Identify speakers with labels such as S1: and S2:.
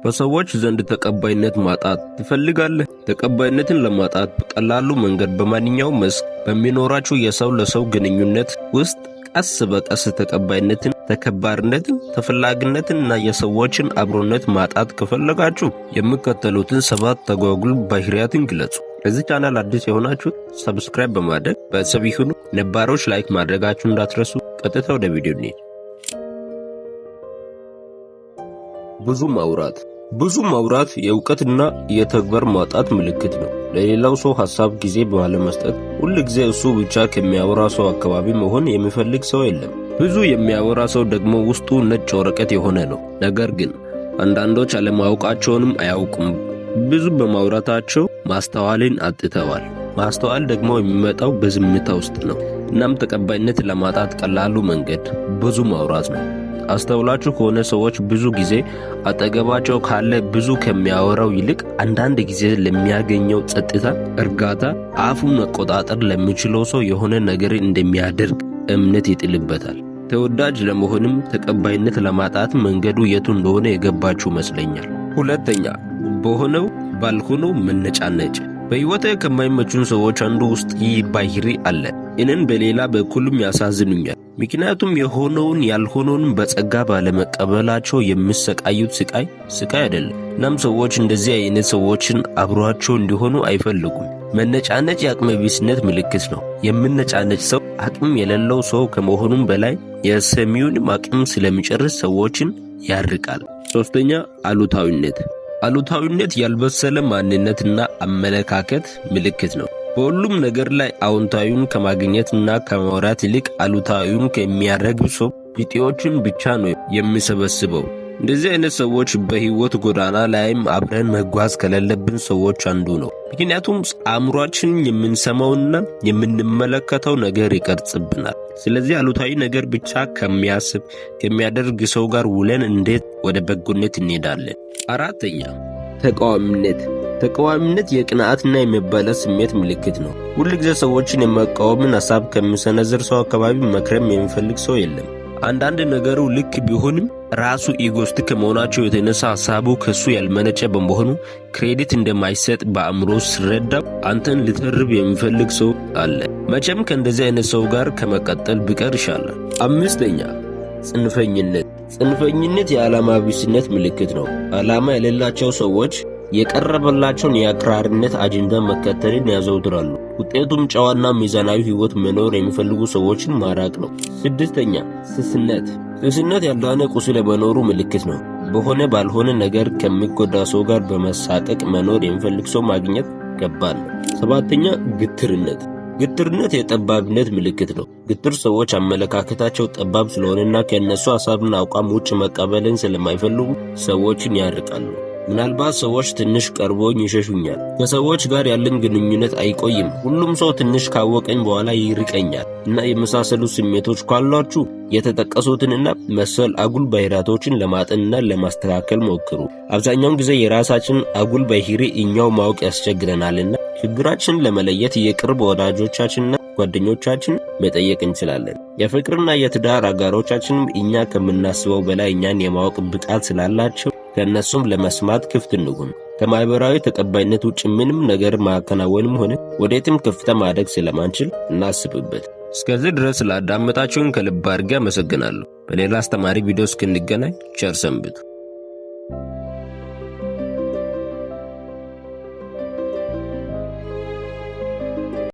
S1: በሰዎች ዘንድ ተቀባይነት ማጣት ትፈልጋለህ? ተቀባይነትን ለማጣት በቀላሉ መንገድ በማንኛውም መስክ በሚኖራችሁ የሰው ለሰው ግንኙነት ውስጥ ቀስ በቀስ ተቀባይነትን፣ ተከባሪነትን፣ ተፈላጊነትን እና የሰዎችን አብሮነት ማጣት ከፈለጋችሁ የሚከተሉትን 7 ተጓጉል ባህሪያትን ግለጹ። ለዚህ ቻናል አዲስ የሆናችሁ ሰብስክራይብ በማድረግ ቤተሰብ ይሁኑ። ነባሮች ላይክ ማድረጋችሁን እንዳትረሱ። ቀጥታ ወደ ቪዲዮ እንሂድ። ብዙ ማውራት የእውቀትና የተግባር ማጣት ምልክት ነው። ለሌላው ሰው ሐሳብ ጊዜ ባለመስጠት ሁል ጊዜ እሱ ብቻ ከሚያወራ ሰው አካባቢ መሆን የሚፈልግ ሰው የለም። ብዙ የሚያወራ ሰው ደግሞ ውስጡ ነጭ ወረቀት የሆነ ነው። ነገር ግን አንዳንዶች አለማወቃቸውንም አያውቁም። ብዙ በማውራታቸው ማስተዋልን አጥተዋል። ማስተዋል ደግሞ የሚመጣው በዝምታ ውስጥ ነው። እናም ተቀባይነት ለማጣት ቀላሉ መንገድ ብዙ ማውራት ነው። አስተውላችሁ ከሆነ ሰዎች ብዙ ጊዜ አጠገባቸው ካለ ብዙ ከሚያወራው ይልቅ አንዳንድ ጊዜ ለሚያገኘው ጸጥታ፣ እርጋታ፣ አፉን መቆጣጠር ለሚችለው ሰው የሆነ ነገር እንደሚያደርግ እምነት ይጥልበታል። ተወዳጅ ለመሆንም ተቀባይነት ለማጣት መንገዱ የቱ እንደሆነ የገባችሁ ይመስለኛል። ሁለተኛ፣ በሆነው ባልሆነው መነጫነጭ። በሕይወቴ ከማይመቹን ሰዎች አንዱ ውስጥ ይህ ባህሪ አለ። እኔን በሌላ በኩልም ያሳዝኑኛል። ምክንያቱም የሆነውን ያልሆነውን በጸጋ ባለመቀበላቸው የሚሰቃዩት ስቃይ አይደለም። እናም ሰዎች እንደዚህ አይነት ሰዎችን አብሯቸው እንዲሆኑ አይፈልጉም። መነጫነጭ የአቅመ ቢስነት ምልክት ነው። የምነጫነጭ ሰው አቅም የሌለው ሰው ከመሆኑም በላይ የሰሚውንም አቅም ስለሚጨርስ ሰዎችን ያርቃል። ሶስተኛ፣ አሉታዊነት ያልበሰለ ማንነትና አመለካከት ምልክት ነው። በሁሉም ነገር ላይ አዎንታዊውን ከማግኘትና ከማውራት ይልቅ አሉታዊውን ከሚያረግብ ሰው ቢጤዎችን ብቻ ነው የሚሰበስበው። እንደዚህ አይነት ሰዎች በሕይወት ጎዳና ላይም አብረን መጓዝ ከሌለብን ሰዎች አንዱ ነው። ምክንያቱም አእምሯችን የምንሰማውና የምንመለከተው ነገር ይቀርጽብናል። ስለዚህ አሉታዊ ነገር ብቻ ከሚያደርግ ሰው ጋር ውለን እንዴት ወደ በጎነት እንሄዳለን? አራተኛ፣ ተቃዋሚነት የቅንዓትና የመበለስ ስሜት ምልክት ነው። ሁል ጊዜ ሰዎችን የመቃወምን ሐሳብ ከሚሰነዝር ሰው አካባቢ መክረም የሚፈልግ ሰው የለም። አንዳንድ ነገሩ ልክ ቢሆንም ራሱ ኢጎስት ከመሆናቸው የተነሳ ሐሳቡ ከሱ ያልመነጨ በመሆኑ ክሬዲት እንደማይሰጥ በአእምሮ ሲረዳው አንተን ልተርብ የሚፈልግ ሰው አለ። መቼም ከእንደዚህ አይነት ሰው ጋር ከመቀጠል ቢቀር ይሻላል። አምስተኛ፣ ጽንፈኝነት የዓላማ ቢስነት ምልክት ነው። ዓላማ የሌላቸው ሰዎች የቀረበላቸውን የአክራሪነት አጀንዳ መከተልን ያዘውትራሉ። ውጤቱም ጨዋና ሚዛናዊ ሕይወት መኖር የሚፈልጉ ሰዎችን ማራቅ ነው። ስድስተኛ፣ ስስነት ያልዳነ ቁስል የመኖሩ ምልክት ነው። በሆነ ባልሆነ ነገር ከሚጎዳ ሰው ጋር በመሳቀቅ መኖር የሚፈልግ ሰው ማግኘት ከባድ ነው። ሰባተኛ፣ ግትርነት የጠባብነት ምልክት ነው። ግትር ሰዎች አመለካከታቸው ጠባብ ስለሆነና ከእነሱ ሐሳብና አቋም ውጭ መቀበልን ስለማይፈልጉ ሰዎችን ያርቃሉ። ምናልባት ሰዎች ትንሽ ቀርቦኝ ይሸሹኛል፣ ከሰዎች ጋር ያለን ግንኙነት አይቆይም፣ ሁሉም ሰው ትንሽ ካወቀኝ በኋላ ይርቀኛል እና የመሳሰሉ ስሜቶች ካሏችሁ የተጠቀሱትንና መሰል አጉል ባህሪያቶችን ለማጠንና ለማስተካከል ሞክሩ። አብዛኛውን ጊዜ የራሳችን አጉል ባህሪ እኛው ማወቅ ያስቸግረናልና ችግራችንን ለመለየት የቅርብ ወዳጆቻችንና ጓደኞቻችን መጠየቅ እንችላለን። የፍቅርና የትዳር አጋሮቻችንም እኛ ከምናስበው በላይ እኛን የማወቅ ብቃት ስላላቸው ከእነሱም ለመስማት ክፍት እንሁን። ከማህበራዊ ተቀባይነት ውጭ ምንም ነገር ማከናወንም ሆነ ወዴትም ከፍታ ማደግ ስለማንችል እናስብበት። እስከዚህ ድረስ ስላዳመጣችሁን ከልብ አድርጌ አመሰግናለሁ። በሌላ አስተማሪ ቪዲዮ እስክንገናኝ ቸር ሰንብቱ።